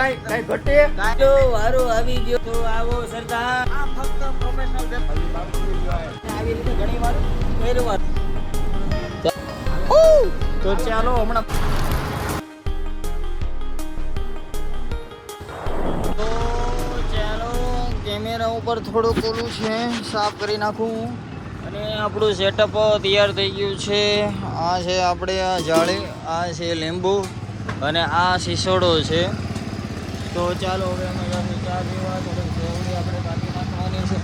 કાઈ ઘટે કાજો વારો આવી ગયો તો આવો સરદાર. આ ફક્ત પ્રોફેશનલ છે આવી રીતે ઘણી વાર કર્યું વાર. તો ચાલો હમણાં તો ચાલો કેમેરા ઉપર થોડુંક ઓલું છે સાફ કરી નાખું અને આપણું સેટઅપ તૈયાર થઈ ગયું છે. આ છે આપણે આ જાળી, આ છે લીંબુ અને આ શીસોડો છે. તો ચાલો હવે અમે જશું ચા પીવા. થોડીક સેવડી આપણે કાઢી નાખવાની છે.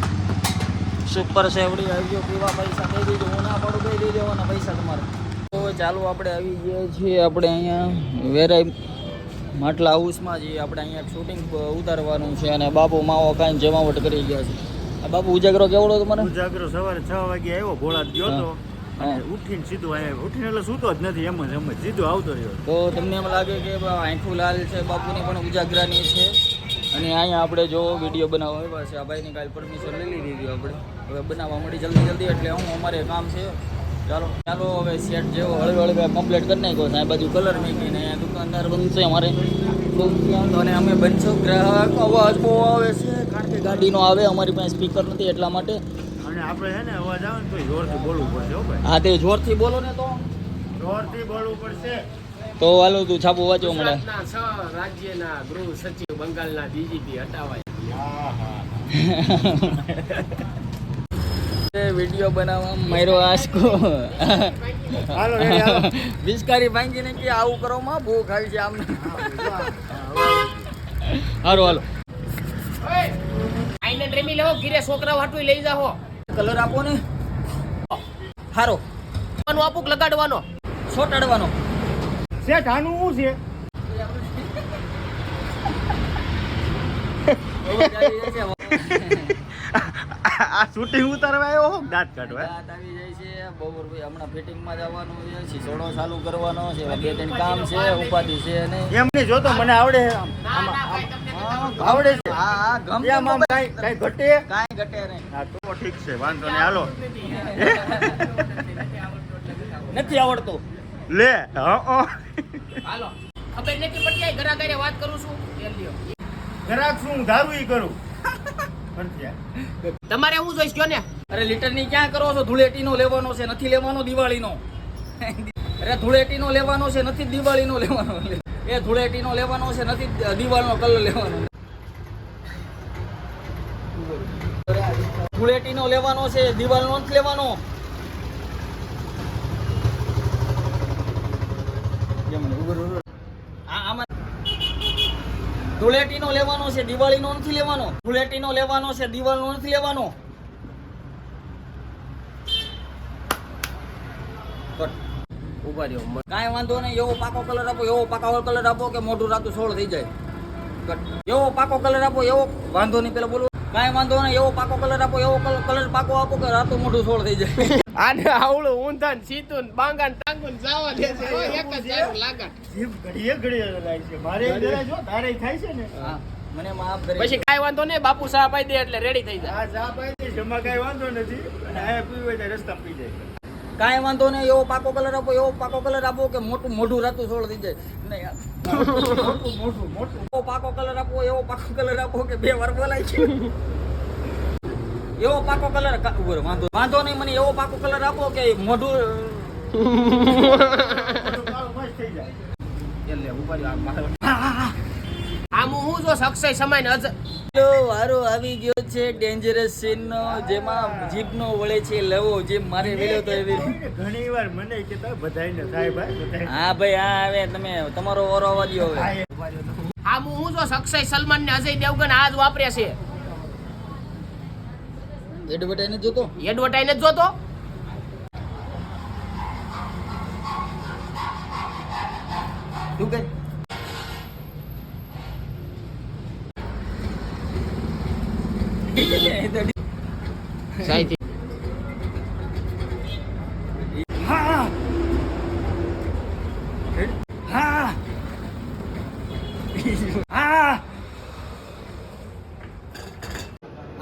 સુપર સેવડી આવી ગયો પીવા. પૈસા દઈ દીધો, હું ના પડું દઈ દેવાના પૈસા તમારે. તો ચાલો આપણે આવી ગયા છીએ આપણે અહીંયા વેરાઈ માટલા હાઉસમાં જઈએ. આપણે અહીંયા શૂટિંગ ઉતારવાનું છે અને બાપુ માવો કાંઈ જમાવટ કરી ગયા છે. આ બાપુ ઉજાગરો કેવડો તમારે? ઉજાગરો સવારે 6 વાગે આવ્યો, ભોળા ગયો તો ઉઠીને સીધો આવ્યો. ઉઠીને એટલે સૂતો જ નથી, એમ જ સીધો આવતો રહ્યો. તો તમને એમ લાગે કે આંખું લાલ છે, બાપુની પણ ઉજાગરાની છે. અને અહીંયા આપણે જો વિડીયો બનાવવા આવ્યા છે. આ ભાઈની કાલે પરમિશન લઈ લીધી આપણે, હવે બનાવવા મળી જલ્દી એટલે હું અમારે કામ છે. ચાલો હવે સેટ જેવો હળવે કમ્પ્લીટ કરી નાખ્યો છે. આ બાજુ કલર મેકીને અહીંયા દુકાનદાર બનશે અમારે. અને અમે બનશો. ગ્રાહક અવાજ બહુ આવે છે કારણ કે ગાડીનો આવે, અમારી પાસે સ્પીકર નથી એટલા માટે. અને આપણે છે ને અવાજ આવે ને તો જોરથી બોલવું પડશે હો ભાઈ. હા, તે જોરથી બોલો ને તો જોરથી બોલવું પડશે. તો હાલો તું છાપું વાંચો મળે. રાજ્યના ગૃહ સચિવ બંગાળના ડીજીપી હટાવાય. વિડીયો બનાવવા માર્યો આસકો. હાલો રેડી હાલો. બિસ્કારી ભાંગીને કે આવું કરો માં ભૂખ આવી છે આમને. હાલો આઈને ડ્રેમી લેવો, ઘીરે છોકરાઓ હાટું લઈ જાઓ. કલર આપો ને. હારો આપુક લગાડવાનો, છોટાડવાનો. શેઠ આનું શું છે? આ શૂટિંગ ઉતારવા આવ્યો હો, દાંત કાઢવા. દાંત આવી જાય છે બપોર ભાઈ. હમણાં ફિટિંગમાં જવાનું છે, શીશોડો ચાલુ કરવાનો છે, 2-3 કામ છે, ઉપાધિ છે અને એમ નહીં જોતો મને આવડે છે. આવડે છે. હા ગમે એમ આમ કાઈ ઘટે કાંઈ ઘટે નહીં. હા તો ઠીક છે, વાંધો નહીં. હાલો નથી આવડતો. લે હાલો ખબર નથી પડતી. ઘરાઘરે વાત કરું છું. ઘરાક શું ધારું ઈ કરું. તમારે શું જોઈશ કયો ને? અરે લીટરની ક્યાં કરો છો? ધૂળેટીનો લેવાનો છે, નથી લેવાનો દિવાળીનો. અરે ધૂળેટીનો લેવાનો છે, નથી દિવાળીનો લેવાનો. એ ધૂળેટીનો લેવાનો છે, નથી દિવાળીનો કલર લેવાનો. ધૂળેટીનો લેવાનો છે, દિવાળીનો નથી લેવાનો. આમાં ધૂળેટીનો લેવાનો છે, દિવાળીનો નથી લેવાનો. ધૂળેટીનો લેવાનો છે, દિવાળીનો નથી લેવાનો. ઉભા રહ્યો. કાંઈ વાંધો નહીં. એવો પાકો કલર આપો, એવો પાકો કલર આપો કે મોઢું રાતું સોળ થઈ જાય. એવો પાકો કલર આપો, એવો વાંધો નહીં. પેલા બોલું કાંઈ વાંધો નહીં. એવો પાકો કલર આપો, એવો કલર પાકો આપો કે રાતું મોઢું સોળ થઈ જાય. આને આવળું ઊંધન સીતું બાંગન ટાંગુન જાવા દે છે. એક જ સારું લાગત. જીભ ઘડીએ લાગે છે. મારે જરા જો તારે થાય છે ને. હા, મને માફ કરી. પછી કાંઈ વાંધો નહીં, બાપુ સાહ પાઈ દે એટલે રેડી થઈ જાય. આ જા પાઈ દે, એમાં કાંઈ વાંધો નથી. આ પીવું હોય તો રસ્તા પી જાય. કાંઈ વાંધો નહીં. એવો પાકો કલર આપો, એવો પાકો કલર આપો કે મોઢું રાતું સોળ થઈ જાય. નહીં યાર. મોટું એવો પાકો કલર આપો, એવો પાકો કલર આપો કે 2 વાર બોલાય છે. એવો પાકો કલર વાંધો નહીં. મને એવો પાકો કલર આપો કે મોઢું કાળું મસ્ત થઈ જાય. એટલે ઉપર આમ હું જો સક્ષય સમાન વારો આવી ગયો છે ડેન્જરસ સીન નો, જેમાં જીભનો વળે છે લેવો. જેમ મારે વેલ્યો તો એવી. ઘણી વાર મને કહેતા બધાયને થાય ભાઈ બધાય. હા ભાઈ, હા હવે તમે તમારો ઓરો આવવા દ્યો હવે. આમ હું જો સક્ષય સલમાન ને અજય દેવગન આજ વાપરે છે. એડવર્ટાઈઝ નથી જોતો. એડવર્ટાઈઝ જ જોતો. તું કે સાઈથી હા હા હા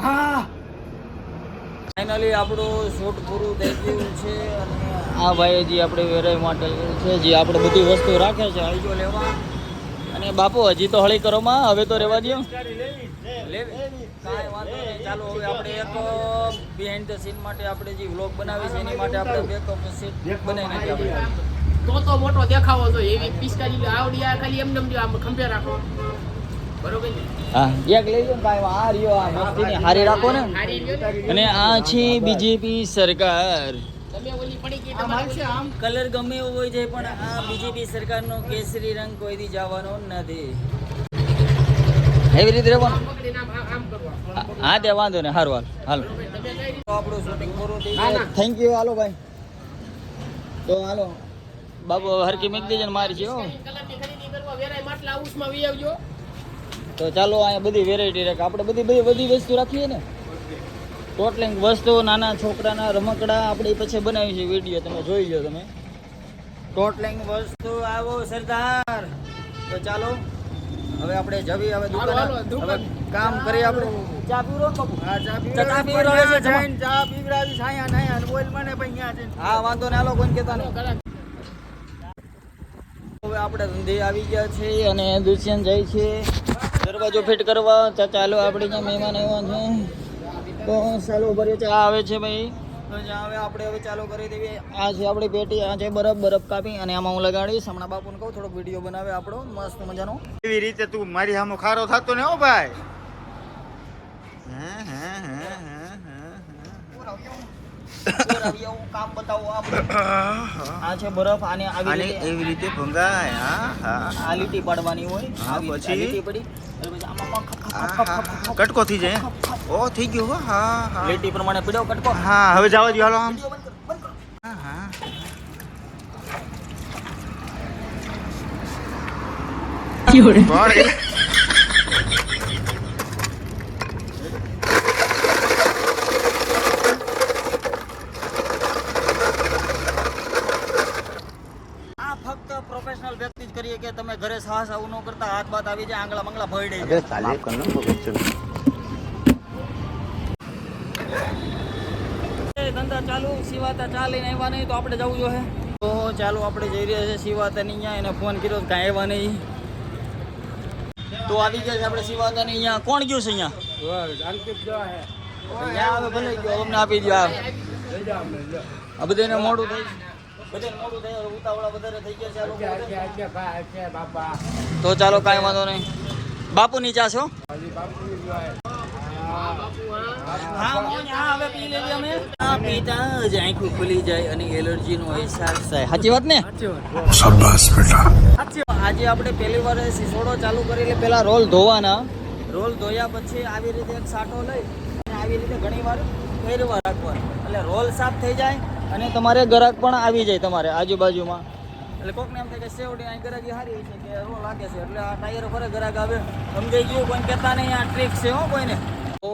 હા ફાઇનલી આપણું શૂટ પૂરું થઈ ગયું છે અને આ ભાઈ જે આપણે વેરાઈ માટે છે, જે આપણે બધી વસ્તુ રાખે છે આઈજો લેવા. અને બાપુ હજી તો હળી કરો માં, હવે તો રેવા દો. ગાડી લેવી જ છે. કાંઈ વાંધો નહીં. ચાલો હવે આપણે એક બિહાઇન્ડ ધ સીન માટે આપણે જે વ્લોગ બનાવી છે એની માટે આપણે બેકઅપ સીટ બનાવી નાખી આપણે. તો મોટો દેખાવો જોઈએ એવી પિસ્કારી આવડી આ ખાલી એમને એમ આમ ખંભે રાખો બરોબર ને હા એક લઈ લો ને કાંઈ આ રહ્યો આ મસ્તીની હારી રાખો ને. હારી લ્યો ને અને આ છે બીજેપી સરકાર. તમે ઓલી પડી ગઈ તમારે આમ કલર ગમે એવો હોય છે પણ આ બીજેપી સરકારનો કેસરી રંગ કોઈથી જવાનો નથી. એવી રીતે રહેવાનું. પકડીને આમ કરવા હા તે વાંધો ને હારું હાલ તમે કઈ રીતે તો આપણું શૂટિંગ પૂરું થઈ ના, ગયું. ના. Thank you. હાલો ભાઈ તો હાલો બાબુ હવે હરકી મૂકી દેજો ને મારી છે હો. કલરની ખરીદી કરવા વેરાય માટલા હાઉસમાં વી આવજો તો ચાલો અહીંયા બધી વેરાયટી રાખે આપણે બધી વસ્તુ રાખીએ ને. ટોટલિંગ વસ્તુ નાના છોકરાના રમકડા આપણે પછી બનાવી છે વિડીયો તમે જોઈ લો તમે. ટોટલિંગ વસ્તુ આવો સરદાર. તો ચાલો હવે આપણે જવી હવે હાલો, હાલો, દુકાન દુકાન. હવે કામ કરીએ આપણે. ચા પીવો ને બાપુ? હા, ચા ચા પીવડાવે છે, જમા. ચા પીવડાવી છાયા નાયા અને બોલ મને ભાઈ અહીંયા જઈને. હા વાંધો ને હાલો કોઈ કહેતા નહીં. કલાક હવે આપણે ધંધે આવી ગયા છે અને દુષ્યંત જાય છે દરવાજો ફિટ કરવા. તો ચાલો આપણે ત્યાં મહેમાન આવ્યા છે તો ચાલો ભર્યો છે. આ આવે છે ભાઈ તો જ્યાં હવે આપણે હવે ચાલુ કરી દેવી. આ છે આપણી પેટી, આ છે બરફ કાપી અને આમાં હું લગાડીશ. હમણાં બાપુને કહું થોડોક વિડીયો બનાવે આપણો મસ્ત મજાનો. એવી રીતે તું મારી સામે ખારો થતો ને હો ભાઈ. કામ બતાવો આપણે. આ છે બરફ આને આવી આને રીતે એવી રીતે ભંગાય. હા હા આ લીટી પાડવાની હોય. હા, આવી રીતે આ પછી? લીટી પડી એટલે પછી આમાં કટકો થઈ જાય. ઓ થઈ ગયો હો. હા હા લીટી પ્રમાણે પીડ્યો કટકો. હા હવે જવા દો હાલો આમ. વિડીયો બંધ કરો, બંધ કરો. હા હા પણ આ ફક્ત પ્રોફેશનલ વ્યક્તિ જ કરીએ કે તમે ઘરે સાહસ આવું ન કરતા હાથ બાત આવી જાય આંગળા મંગળા ભરડે ધંધા ચાલુ. સિવાતા ચાલીને આવ્યા નહીં તો આપણે જવું જોઈએ. તો ચાલો આપણે જઈ રહ્યા છે સિવાતાની અહીંયા. એને ફોન કર્યો તો કાંઈ આવ્યા નહીં. તો આવી ગયા છે આપણે સિવાતાની અહીંયા. કોણ ગયું છે અહીંયા? અહીંયા આવે ભલે ગયો અમને આપી દો. આ બધાને મોડું થઈ બધાને મોડું થઈ ઉતાવળા વધારે થઈ ગયા છે આ લોકો. તો ચાલો કાંઈ વાંધો નહીં. બાપુની ચા છો? હા મોજ, હા હવે પી લેવી અમે. આ પીતા જ આંખો ખુલી જાય અને એલર્જીનો અહેસાસ થાય. સાચી વાત ને? શાબાશ બેટા. આજે આપણે પહેલી વાર સિસોડો ચાલુ કરી એટલે પહેલા રોલ ધોવાના. રોલ ધોયા પછી આવી રીતે એક સાટો લઈ અને આવી રીતે ઘણીવાર ફેરવા રાખવાનો એટલે રોલ સાફ થઈ જાય અને તમારે ગરાક પણ આવી જાય તમારે આજુબાજુમાં. એટલે કોકને એમ થાય કે સેવડી અહીં ગરાકી સારી છે કે રોલ લાગે છે એટલે આ ટાયર ફરે ગરાક આવે. સમજાઈ ગયું? કોઈ કહેતા નહીં આ ટ્રીક છે હો કોઈને. તો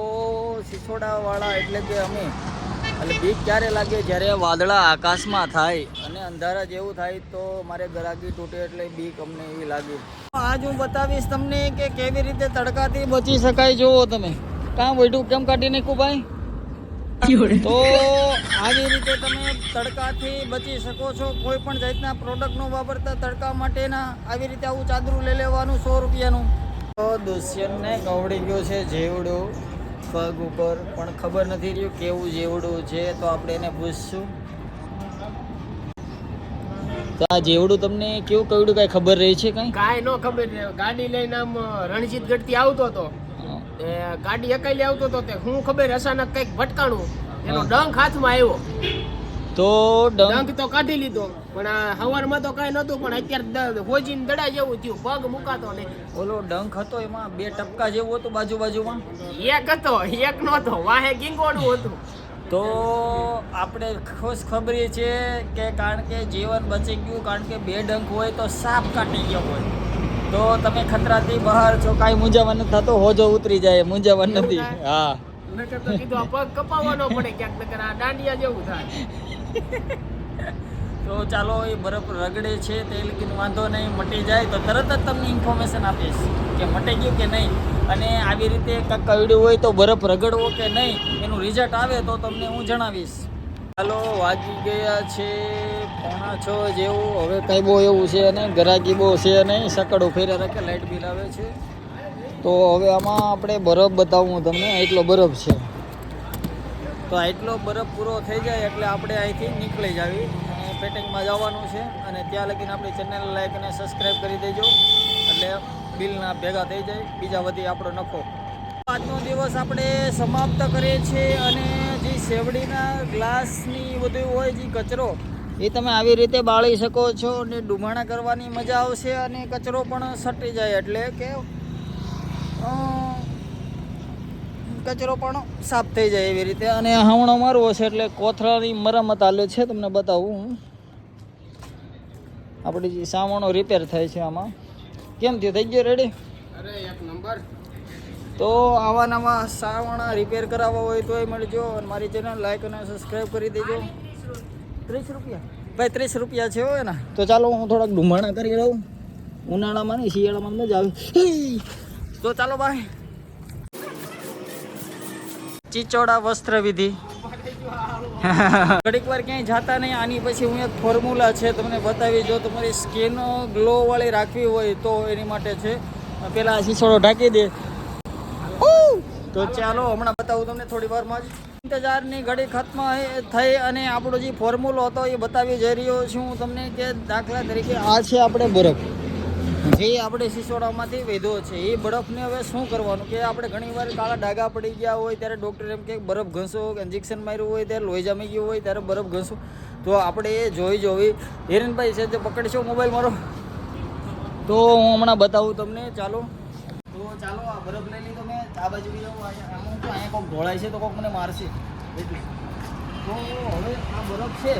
સિસોડાવાળા એટલે કે અમે એટલે બીક ક્યારે લાગે જ્યારે વાદળા આકાશમાં થાય અને અંધારા જેવું થાય તો મારે ગરાકી તૂટે એટલે બીક અમને એવી લાગે. આજ હું બતાવીશ તમને કે કેવી રીતે તડકાથી બચી શકાય. જુઓ તમે કામ બેઠું કેમ કાઢી નાખ્યું ભાઈ. તો આવી રીતે તમે તડકાથી બચી શકો છો. કોઈ પણ જાતના પ્રોડક્ટનો વાપરતા તડકા માટેના આવી રીતે આવું ચાદરું લઈ લેવાનું 100 રૂપિયાનું. તો દુષ્યંતને કવડી ગયો છે જેવડું પગ ઉપર પણ ખબર નથી રહ્યું કેવું જેવડું છે તો આપણે એને પૂછશું. તો આ જેવડું તમને કેવું કવડું કઈ ખબર રહી છે કઈ? કાંઈ નો ખબર છે. ગાડી લઈને આમ રણજીત ગઢથી આવતો હતો એ ગાડી અકેલી આવતો હતો તે હું ખબર અચાનક કંઈક ભટકાણું એનો ડંખ હાથમાં આવ્યો તો ડંખ તો કાઢી લીધો પણ આ હવારમાં તો કાંઈ નહોતું પણ અત્યારે હોજીને દડા જેવું થયું પગ મુકાતો નહીં. ઓલો ડંખ હતો એમાં 2 ટપકા જેવું હતું બાજુમાં. એક હતો એક નહોતો વાહે ગીંગોડું હતું. તો આપણે ખુશ ખબરી છે કે કારણ કે જીવન બચી ગયું કારણ કે 2 ડંખ હોય તો સાપ કાઢી ગયો હોય તો તમે ખતરાથી બહાર છો. કાંઈ મૂંઝાવા નથી થતો. હોજો ઉતરી જાય મૂંઝાવા નથી. હા નકર તો કીધું આ પગ કપાવવાનો પડે ક્યાંક નકર આ દાંડિયા જેવું થાય. તો ચાલો એ બરફ રગડે છે તે લેકિન વાંધો નહીં મટી જાય તો તરત જ તમને ઇન્ફોર્મેશન આપીશ કે મટી ગયું કે નહીં. અને આવી રીતે કાંઈક કવડ્યું હોય તો બરફ રગડવો કે નહીં એનું રિઝલ્ટ આવે તો તમને હું જણાવીશ. ચાલો વાગી ગયા છે 6 જેવું હવે કઈ બહુ એવું છે નહીં, ગરાકી બહુ છે નહીં, સકડો ફેરે રાખે, લાઇટ બિલ આવે છે. તો હવે આમાં આપણે બરફ બતાવું તમને, એટલો બરફ છે. તો આટલો બરફ પૂરો થઈ જાય એટલે આપણે અહીંથી નીકળી જાવી અને પેટિંગમાં જવાનું છે. અને ત્યાં લગીને આપણી ચેનલ લાઈક અને સબસ્ક્રાઈબ કરી દેજો એટલે બિલના ભેગા થઈ જાય, બીજા વધી આપણો નફો. આજનો દિવસ આપણે સમાપ્ત કરીએ છીએ. અને જે શેવડીના ગ્લાસની બધું હોય જે કચરો એ તમે આવી રીતે બાળી શકો છો અને ડુબાણા કરવાની મજા આવશે અને કચરો પણ સટી જાય એટલે કે કચરો પણ સાફ થઈ જાય એવી રીતે. અને હાવણો મારવો છે એટલે કોથળાની મરમ્મત હાલે છે, તમને બતાવું. આપણી જે સાવણો રિપેર થાય છે આમાં. કેમ થયું, થઈ ગયો રેડી? અરે એક નંબર. તો આવા નવા સાવણા રિપેર કરાવવા હોય તોય મળજો અને મારી ચેનલ લાઈક અને સબસ્ક્રાઈબ કરી દેજો. 30 રૂપિયા ભાઈ, 30 રૂપિયા છે હોય ને. તો ચાલો હું થોડાક ડુંબાણા કરી રહું, ઉનાળામાં નહીં શિયાળામાં મજા આવે. તો ચાલો ભાઈ. ચીચોડા વસ્ત્ર વિધિ. ઘડીક વાર ક્યાંય જાતા નહીં. આની પછી હું એક ફોર્મ્યુલા છે તમને બતાવી, જો તમારી સ્કિન ગ્લો વાળી રાખવી હોય તો એની માટે છે. પેલા શીશોડો ઢાંકી દે. તો ચાલો હમણાં બતાવું તમને થોડી વારમાં જ. ઇંતજારની ઘડી ખત્મ થઈ અને આપણો જે ફોર્મ્યુલો હતો એ બતાવી જઈ રહ્યો છું હું તમને. કે દાખલા તરીકે આ છે આપણે બરફ, જે આપણે શીશોડામાંથી વધ્યો છે. એ બરફને હવે શું કરવાનું કે આપણે ઘણીવાર કાળા ડાઘા પડી ગયા હોય ત્યારે ડૉક્ટર એમ કે બરફ ઘસો, ઇન્જેક્શન માર્યું હોય ત્યારે લોહી જામી ગયું હોય ત્યારે બરફ ઘસો. તો આપણે એ જોવી. હિરેનભાઈ છે જે પકડશો મોબાઈલ મારો, તો હું હમણાં બતાવું તમને. ચાલો તો ચાલો આ બરફ લઈ લીધો મેં. આ બાજુ બી જાઉં, આમાં તો અહીંયા કોઈક ઢોળાય છે તો કોઈક મને મારશે એટલું. તો હવે આ બરફ છે,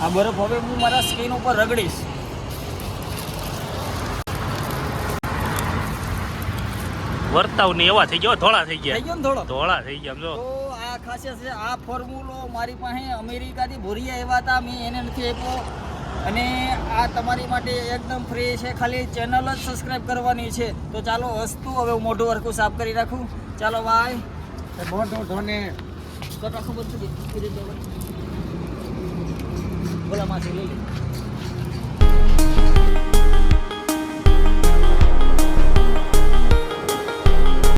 આ બરફ હવે હું મારા સ્કિન ઉપર રગડીશ. વર્તાવ ને એવા થઈ ગયા, ધોળા થઈ થઈ ગયો ને થોડો. ધોળા થઈ ગયા જો. તો આ ખાસિયત છે. આ ફોર્મ્યુલો મારી પાસે અમેરિકાથી ભૂરિયા આવ્યા હતા, મેં એને નથી આપ્યો. અને આ તમારી માટે એકદમ ફ્રી છે, ખાલી ચેનલ જ સબસ્ક્રાઈબ કરવાની છે. તો ચાલો વસ્તુ હવે હું મોઢું વરખું સાફ કરી રાખું. ચાલો ભાઈ. મોઢું ધોને તો ખબર નથી બોલા માછી લઈ લે.